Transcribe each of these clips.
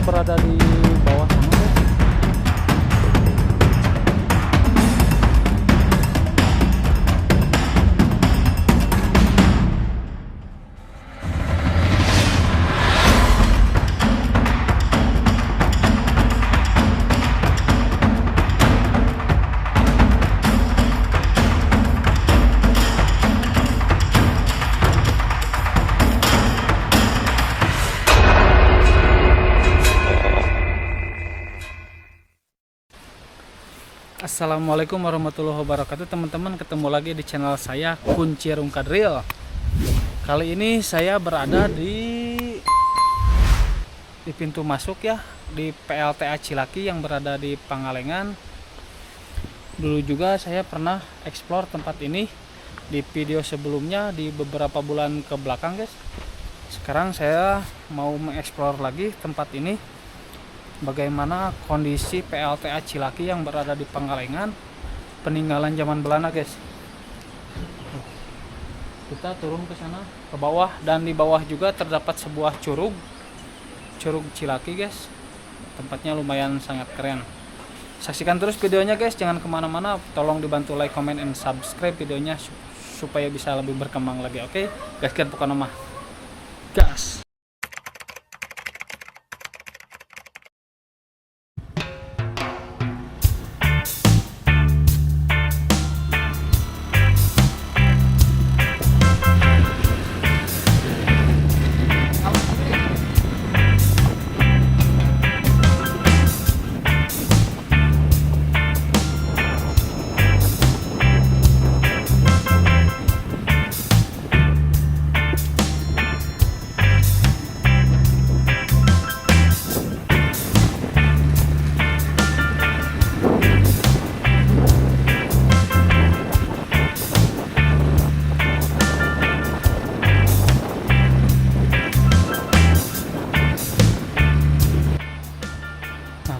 yang berada di bawah sana guys. Assalamualaikum warahmatullahi wabarakatuh teman-teman, ketemu lagi di channel saya Kuncirung Kadril. Kali ini saya berada di pintu masuk ya, di PLTA Cilaki yang berada di Pangalengan. Dulu juga saya pernah explore tempat ini di video sebelumnya di beberapa bulan ke belakang guys. Sekarang saya mau mengeksplor lagi tempat ini, bagaimana kondisi PLTA Cilaki yang berada di Pangalengan peninggalan zaman Belanda guys. Kita turun ke sana ke bawah, dan di bawah juga terdapat sebuah curug Cilaki guys. Tempatnya lumayan sangat keren. Saksikan terus videonya guys, jangan kemana-mana. Tolong dibantu like, comment, and subscribe videonya supaya bisa lebih berkembang lagi. Oke guys, kan pokoknya mah gas.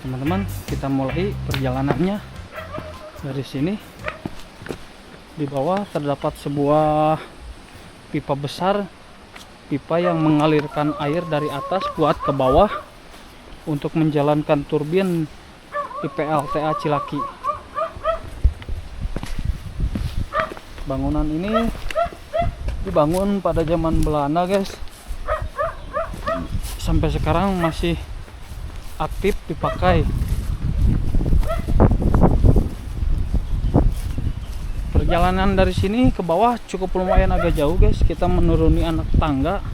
Teman-teman, kita mulai perjalanannya dari sini. Di bawah terdapat sebuah pipa besar, pipa yang mengalirkan air dari atas buat ke bawah untuk menjalankan turbin di PLTA Cilaki. Bangunan ini dibangun pada zaman Belanda guys, sampai sekarang masih aktif dipakai. Perjalanan dari sini ke bawah cukup lumayan agak jauh guys. Kita menuruni anak tangga,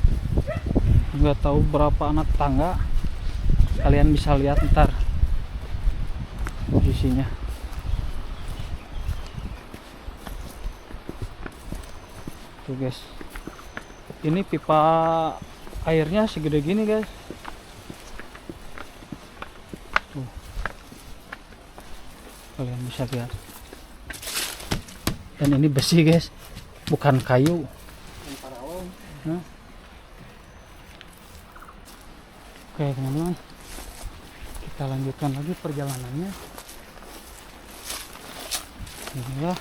nggak tahu berapa anak tangga, kalian bisa lihat ntar posisinya. Tuh guys, ini pipa airnya segede gini guys. Kalian bisa lihat, dan ini besi guys, bukan kayu. Nah. Oke teman-teman, kita lanjutkan lagi perjalanannya. Inilah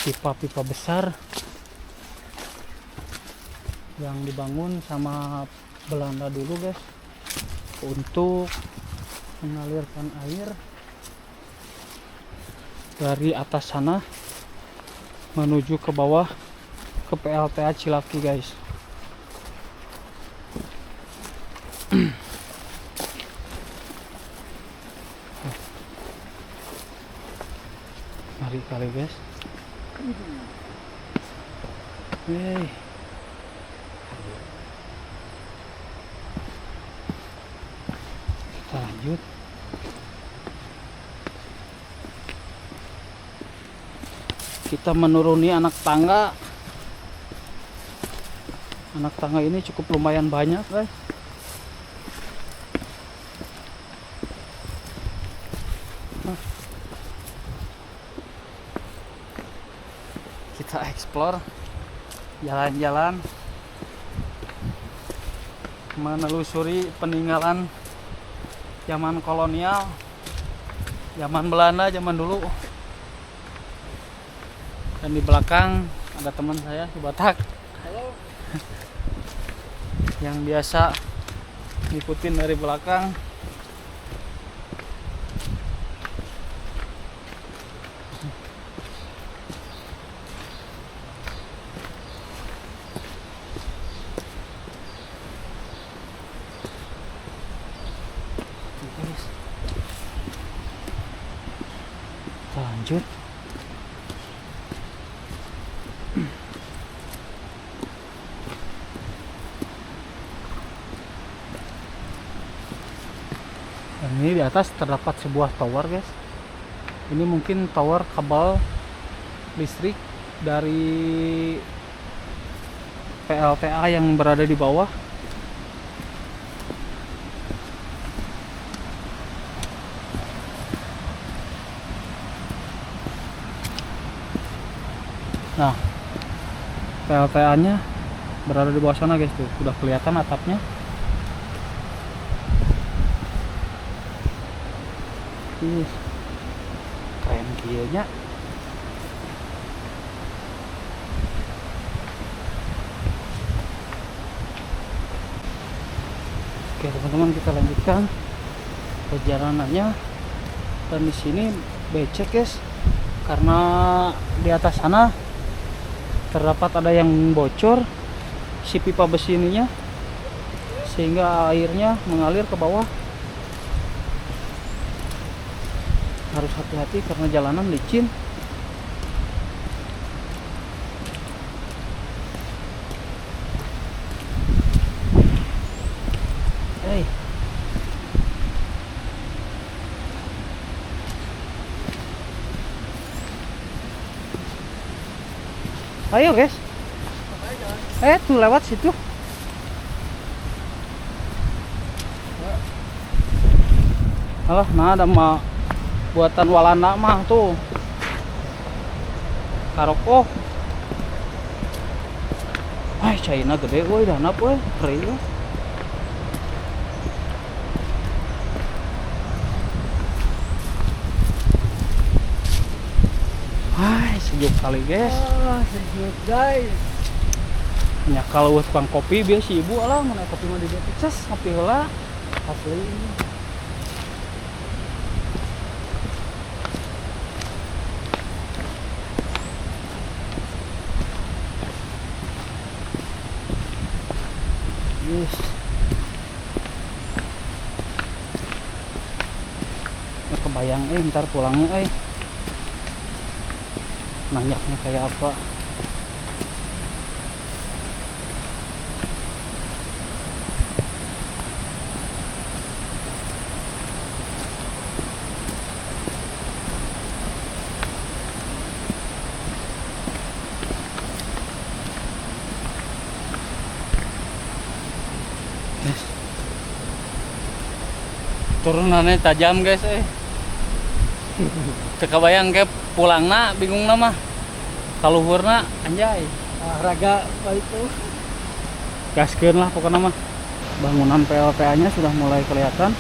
pipa-pipa besar yang dibangun sama Belanda dulu guys, untuk mengalirkan air dari atas sana menuju ke bawah ke PLTA Cilaki guys. Mari kali guys. Yeay. Kita lanjut. Kita menuruni anak tangga. Anak tangga ini cukup lumayan banyak guys. Kita explore, jalan-jalan, menelusuri peninggalan zaman kolonial, zaman Belanda, zaman dulu. Dan di belakang ada teman saya si Batak. Halo. Yang biasa Ikutin dari belakang. Lanjut. Dan ini di atas terdapat sebuah tower, guys. Ini mungkin tower kabel listrik dari PLTA yang berada di bawah. Nah, PLTA-nya berada di bawah sana, guys. Tuh, udah kelihatan atapnya. Keren kayaknya. Oke, teman-teman, kita lanjutkan perjalanannya. Dan di sini becek, guys, karena di atas sana terdapat ada yang bocor si pipa besi ininya, sehingga airnya mengalir ke bawah. Harus hati-hati karena jalanan licin. Hey. Ayo, guys. Tuh lewat situ. Alah, nah ada mah buatan Walanda mah tuh. Karoko. China gede woi, danap woi, keren. Sejuk kali, guys. Sejuk, guys. Nya kalau tukang kopi biasa ibu lah, mana kopi mah di dia Texas, ngopi heula. Asli. Yes. Kebayang ntar pulangnya nanyaknya kayak apa. Yes. Turunannya tajam, guys. Terkebayang kayak pulangna bingung nama kaluhurna anjay Olahraga itu gaskeun lah pokoknya mah. Bangunan PLTA nya sudah mulai kelihatan,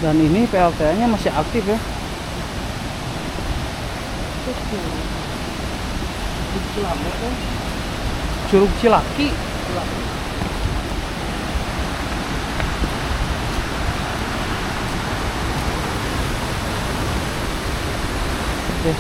dan ini PLTA nya masih aktif ya. Curug Cilaki. Yes.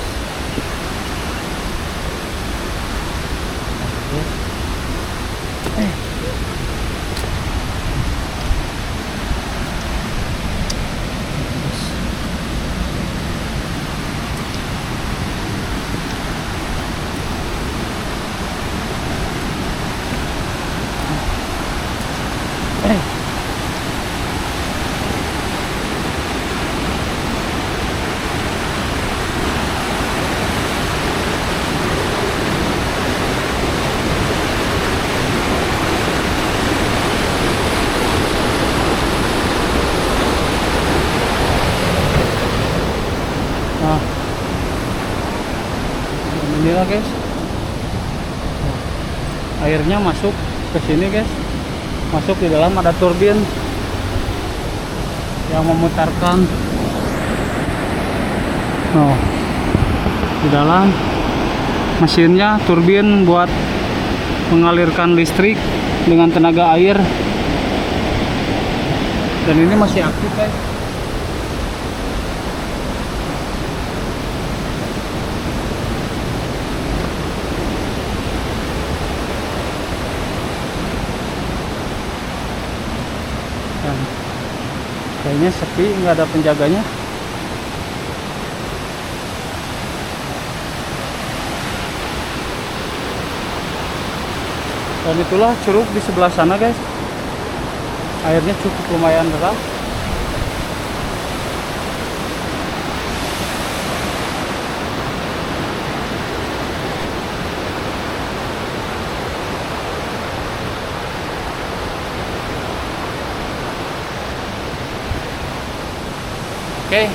Nah, inilah, guys, airnya masuk ke sini, guys. Masuk di dalam, ada turbin yang memutarkan. Di dalam mesinnya turbin buat mengalirkan listrik dengan tenaga air. Dan ini masih aktif, guys. Dan kayaknya sepi, nggak ada penjaganya. Dan itulah curug di sebelah sana, guys. Airnya cukup lumayan deras. Oke,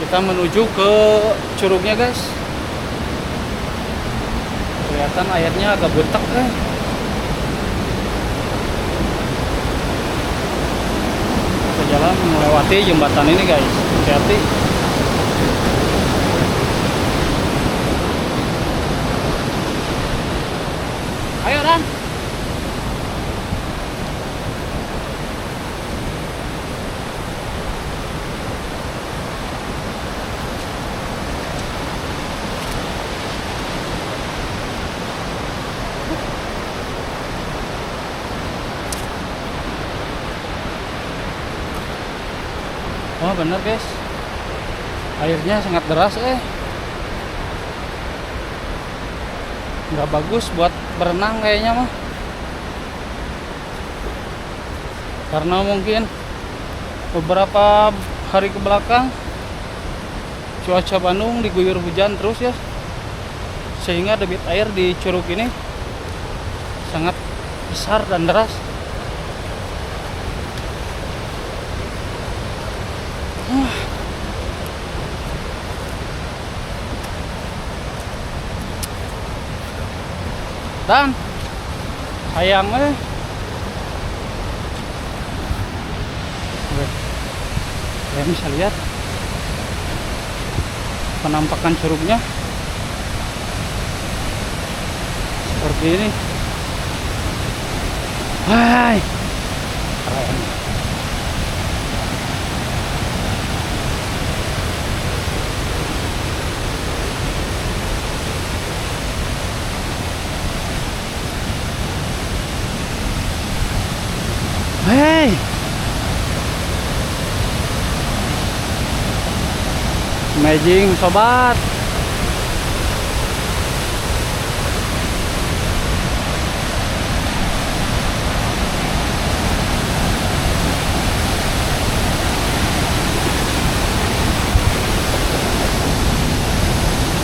kita menuju ke curugnya, guys. Kelihatan airnya agak betak, Kita jalan melewati jembatan ini, guys. Hati-hati. Ayo, Dan. Oh bener, guys, airnya sangat deras, nggak bagus buat berenang kayaknya mah, karena mungkin beberapa hari ke belakang cuaca Bandung diguyur hujan terus, ya, sehingga debit air di curug ini sangat besar dan deras. Dan sayang, kalian bisa lihat penampakan curugnya seperti ini. Hai, keren. Hey, amazing, sobat.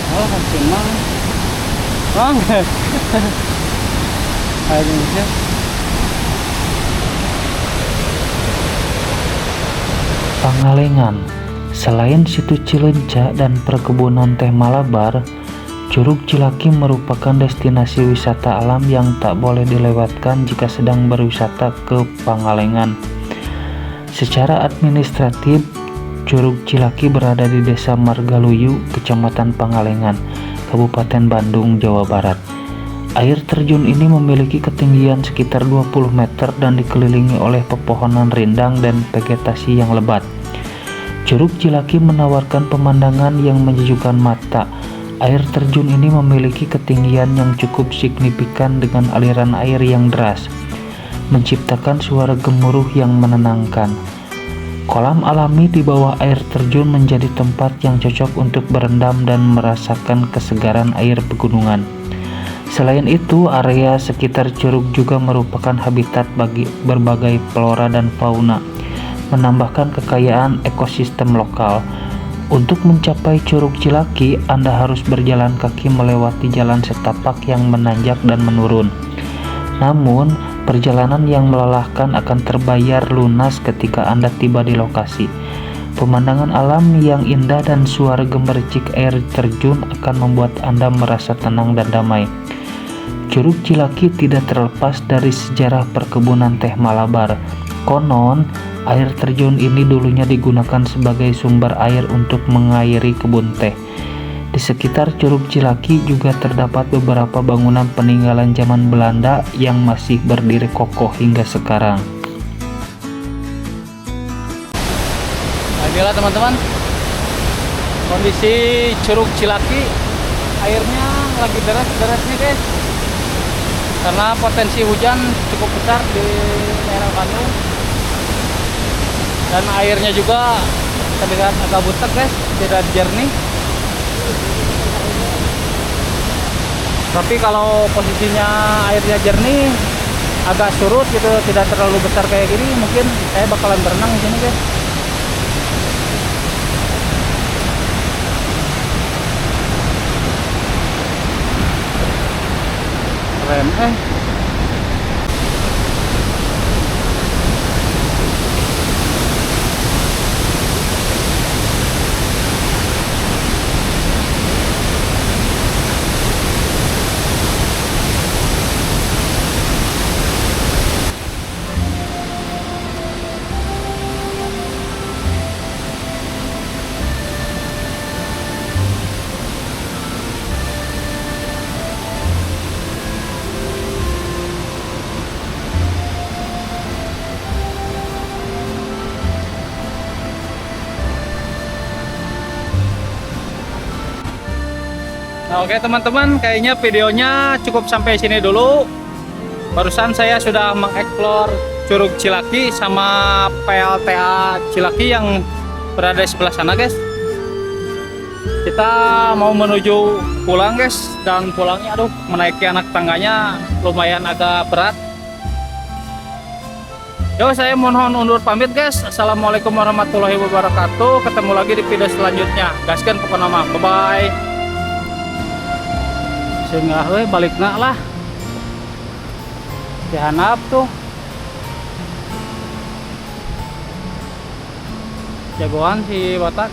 Oh, hasil mah. Oh, akhirnya. Pangalengan. Selain situ Cileunca dan perkebunan teh Malabar, Curug Cilaki merupakan destinasi wisata alam yang tak boleh dilewatkan jika sedang berwisata ke Pangalengan. Secara administratif, Curug Cilaki berada di Desa Margaluyu, Kecamatan Pangalengan, Kabupaten Bandung, Jawa Barat. Air terjun ini memiliki ketinggian sekitar 20 meter dan dikelilingi oleh pepohonan rindang dan vegetasi yang lebat. Curug Cilaki menawarkan pemandangan yang menyejukkan mata. Air terjun ini memiliki ketinggian yang cukup signifikan dengan aliran air yang deras, menciptakan suara gemuruh yang menenangkan. Kolam alami di bawah air terjun menjadi tempat yang cocok untuk berendam dan merasakan kesegaran air pegunungan. Selain itu, area sekitar curug juga merupakan habitat bagi berbagai flora dan fauna, menambahkan kekayaan ekosistem lokal. Untuk mencapai Curug Cilaki, Anda harus berjalan kaki melewati jalan setapak yang menanjak dan menurun. Namun, perjalanan yang melelahkan akan terbayar lunas ketika Anda tiba di lokasi. Pemandangan alam yang indah dan suara gemericik air terjun akan membuat Anda merasa tenang dan damai. Curug Cilaki tidak terlepas dari sejarah perkebunan teh Malabar. Konon, air terjun ini dulunya digunakan sebagai sumber air untuk mengairi kebun teh. Di sekitar Curug Cilaki juga terdapat beberapa bangunan peninggalan zaman Belanda yang masih berdiri kokoh hingga sekarang. Nah, inilah teman-teman kondisi Curug Cilaki, airnya lagi deras-derasnya guys, karena potensi hujan cukup besar di daerah Bandung, dan airnya juga terlihat agak butek guys, tidak jernih. Tapi kalau posisinya airnya jernih, agak surut gitu, tidak terlalu besar kayak gini, mungkin saya bakalan berenang di sini guys. Keren Nah, oke teman-teman, kayaknya videonya cukup sampai sini dulu. Barusan saya sudah mengeksplor Curug Cilaki sama PLTA Cilaki yang berada di sebelah sana guys. Kita mau menuju pulang guys, dan pulangnya aduh menaiki anak tangganya lumayan agak berat. Yo, saya mohon undur pamit guys. Assalamualaikum warahmatullahi wabarakatuh. Ketemu lagi di video selanjutnya. Gaskan pokoknya mah. Bye bye. Sehingga balik lah dihanap tuh jagoan si Batak